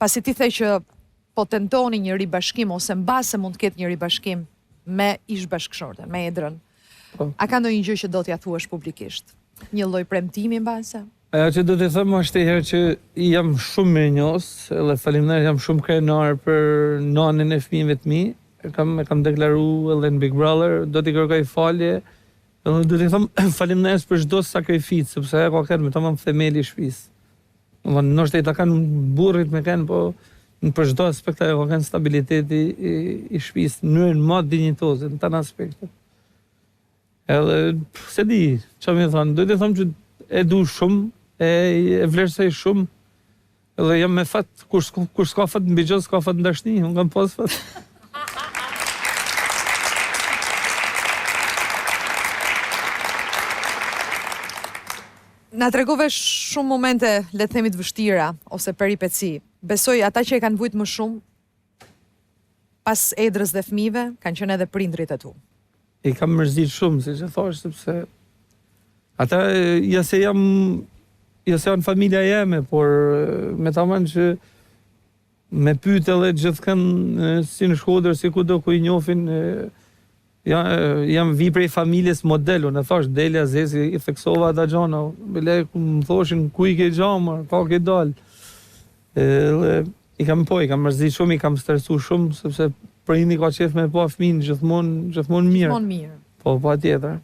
pasi ti the që po tentoni një ribashkim ose mbase mund të ketë një ribashkim me ish bashkëshorten, me Edrën. A ka ndonjë gjë që do t'ja thuash publikisht? Një lloj premtimi mbase? Ajo që do të them është herë që jam shumë mirënjohës, edhe faleminderit, jam shumë krenar për nanën e fëmijëve të mi. E kam deklaruar edhe në Big Brother, do t'i kërkoj falje. Edhe do t'i them faleminderit për çdo sakrificë, sepse ajo ka qenë tamam themeli i shtëpisë. Domethënë, ndoshta ata kanë burrit me kanë, po për çdo aspekt ajo ka qenë stabiliteti i shtëpisë, në mënyrë më dinjitoze në të aspektet. Edhe se di, çfarë më thon, do të them që e du shumë, e vlerësoj shumë, edhe jam me fat, kur s'ka fat në bëgjës, s'ka fat në dashni, unë kam pas fat. Na tregove shumë momente, le të themi të vështira, ose peripeci. Besoj ata që e kanë vujt më shumë, pas Edrës dhe fëmijëve, kanë qenë edhe prindrit e tu. I kam mërzit shumë, si që thash, sepse ata ja se janë familja jeme, por me tamam që me pyet edhe gjithkënd si në Shkodër, si kudo ku i njohin, jam vi prej familjes model, unë e thash, Delja Zezi, i theksova ata gjana, bile më thoshin, ku i ke gjama, ka ke dal. I kam mërzit shumë, i kam stresu shumë, sepse prindi ka qef me pa fëmin gjithmonë mirë. Gjithmonë mirë. Po, pa tjetër.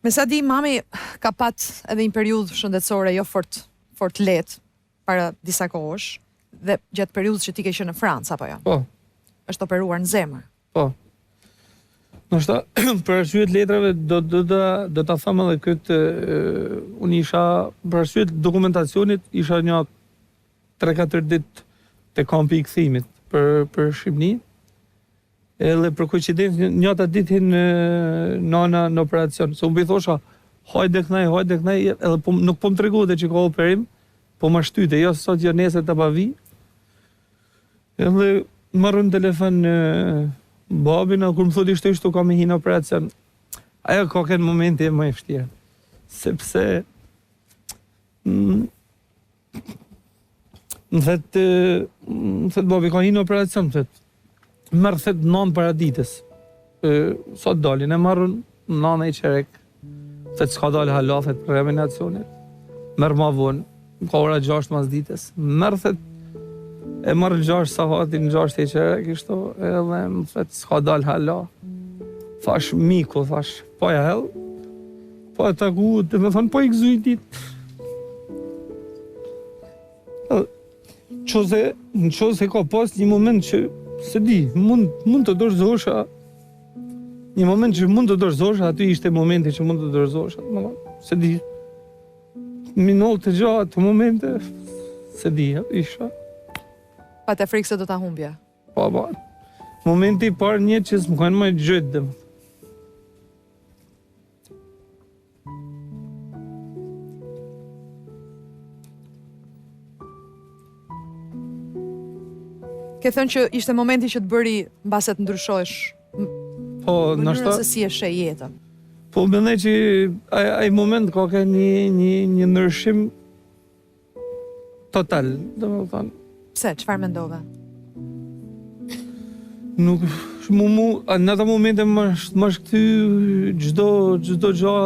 Me sa di, mami ka pat edhe një periudhë shëndetësore jo fort lehtë para disa kohësh, dhe gjatë periudhës që ti ke qenë në Francë, apo jo? Po. Është operuar në zemër. Po. Ndoshta për arsye të letrave do ta them edhe këtë, unë isha për arsye të dokumentacionit isha një 3-4 ditë te kampi i kthimit për Shqipëni. Edhe për koincidencë njëta ditë nana në operacion. Se unë i thosha, hajde kënaj, edhe nuk po më tregonte që ka operim, po më shtyte, jo sot jo nesër të pavi. Edhe marrën telefon babin, kur më thotë ishte ka me hinë operacion. Ajo ka kënë momente më e vështirë. Sepse më thëtë babi ka hinë operacion, më thëtë. Mërë thëtë 9 para ditës. Sot dalin, e marrën 9 e qerek. Thëtë s'ka dalë hala, thëtë për reminacionit. Mërë ma vonë, ka ora 6 mas ditës. Mërë thëtë, e marrë 6 sahatin, 6 e qerek, ishto, edhe më thëtë s'ka dalë hala. Thash, miku, thash, po ja hell, po e taku, dhe me thonë, po i gëzuj ditë. Në qose ka pas një moment që se di, mund të dorëzosha, një moment që mund të dorëzosha, aty ishte momenti që mund të dorëzosha, se di, minutë të gjatë, momente, se di, isha. Pa të frikë se do t'a humbja? Pa, momenti parë një që s'më kanë më gjëtë dhe. Ke thënë që ishte momenti që të bëri mbase të ndryshosh mënyrën se si e sheh jetën. Po mendoj që ai moment ka një ndryshim total, domethënë. Pse, çfarë mendove? Nuk në ato momente më shkty çdo gjë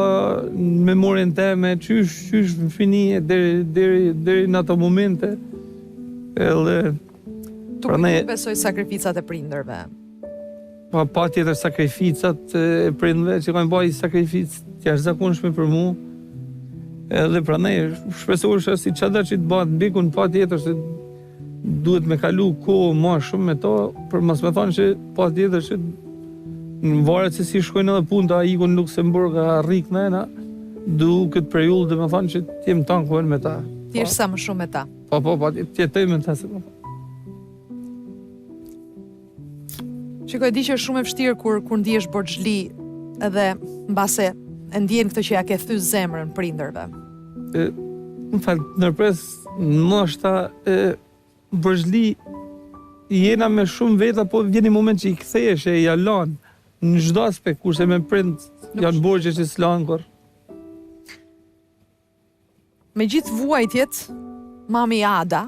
në memorien time, qysh në fini deri në ato momente. Edhe Tu nuk besoj sakrificat e prindërve. Pa tjetër sakrificat e prindërve që kanë bëj sakrificë të jashtëzakonshme për mua. Edhe prandaj shpresoj si çada që të bëhet mbikun pa tjetër se duhet me kalu kohë më shumë me to, për mos me thonë që pa tjetër që në varet se si shkojnë edhe punta, ikun në Luksemburg, arrik nëna, du këtë periudhë dhe me thonë që t'jem tankojnë me ta. Ti jesh sa më shumë me ta. Po, t'jetoj me ta se po. Shikoj, di që është shumë e vështirë kur ndihesh borxhli edhe mbase e ndjen këtë që ja ke thys zemrën prindërve. Më fal, ndërpres ndoshta borxhli jena me shumë veta, po vjen një moment që i kthehesh e ja lan në çdo aspekt, kurse me prind janë borxhe që s'lan kur. Me gjithë vuajtjet, mami Ada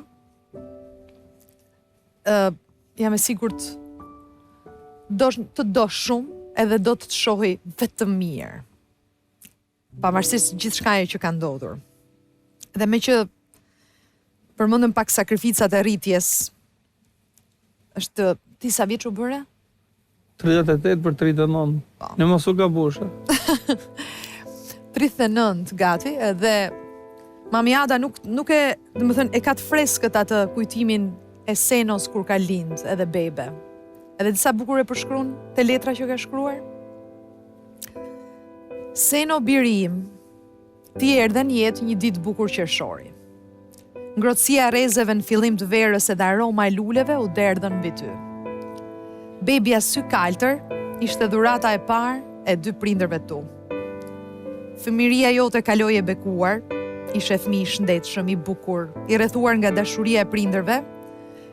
jam e sigurt të dosh shumë edhe do të shohi vetëm mirë. Pavarësisht gjithçkaje që ka ndodhur. Dhe me që përmendëm pak sakrificat e rritjes, është ti sa vjeç u bëre? 38 për 39. Në mos u gabosh. 39 gati, edhe Mami Ada nuk e, domethënë e ka të freskët atë kujtimin e Senos kur ka lind edhe bebe. Edhe disa bukur e përshkruan te letra që ka shkruar. Seno biri im, ti erdhe në jetë një ditë bukur qershori. Ngrohtësia e rrezeve në fillim të verës edhe aroma e luleve u derdhën mbi ty. Bebia sy kaltër ishte dhurata e parë e dy prindërve tu. Fëmiria jote kaloi e bekuar, ishe fëmijë i shëndetshëm, i bukur, i rrethuar nga dashuria e prindërve,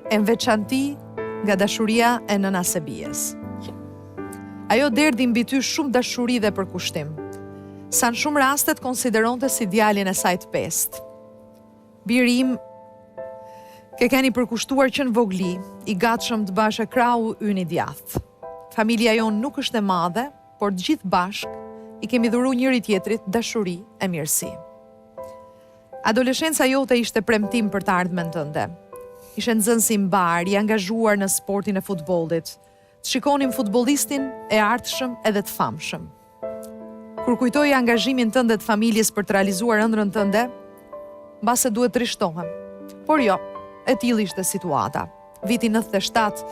e në veçanti nga dashuria e nënas së bijes. Ajo derdhi mbi ty shumë dashuri dhe përkushtim. Sa në shumë rastet konsideronte si djalin e saj të pestë. Biri im, ke keni përkushtuar që në vogli, i gatshëm të bashë krau ynë i djathtë. Familja jonë nuk është e madhe, por të gjithë bashk i kemi dhuru njëri tjetrit dashuri e mirësi. Adoleshenca jote ishte premtim për të ardhmen tënde. Ishe nxënës i mbar, i angazhuar në sportin e futbollit. Të shikonim futbollistin e ardhshëm edhe të famshëm. Kur kujtoj angazhimin tënde të familjes për të realizuar ëndrrën tënde, mbase duhet të rishtohem. Por jo, e tillë ishte situata. Viti 97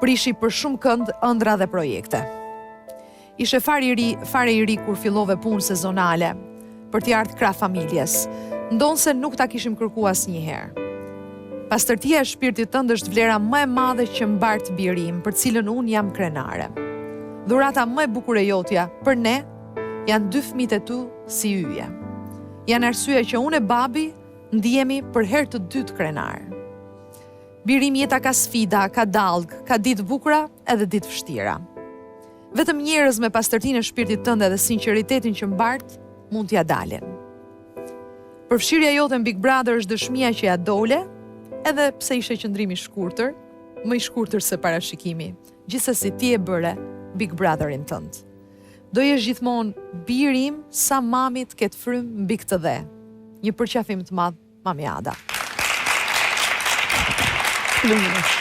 prishi për shumë kënd, ëndra dhe projekte. Ishe fare i ri kur fillove punë sezonale për t'i ardhur krah familjes. Ndonse nuk ta kishim kërkuar asnjëherë. Pastërtia e shpirtit tënd është vlera më e madhe që mbart biri im, për cilën unë jam krenare. Dhurata më e bukur e jotja për ne janë dy fëmijët e tu si yje. Janë arsyeja që unë e babi ndihemi për herë të dytë krenar. Biri im, jeta ka sfida, ka dallg, ka ditë bukura edhe ditë vështira. Vetëm njerëz me pastërtinë e shpirtit tënd dhe sinqeritetin që mbart mund t'ja dalin. Përfshirja jote në Big Brother është dëshmia që ja dole, edhe pse ishte qëndrimi i shkurtër, më i shkurtër se parashikimi. Gjithsesi ti e bëre Big Brotherin tënd. Do jesh gjithmonë biri im sa mami të ketë frym mbi këtë dhe. Një përqafim të madh, Mami Ada. Faleminderit.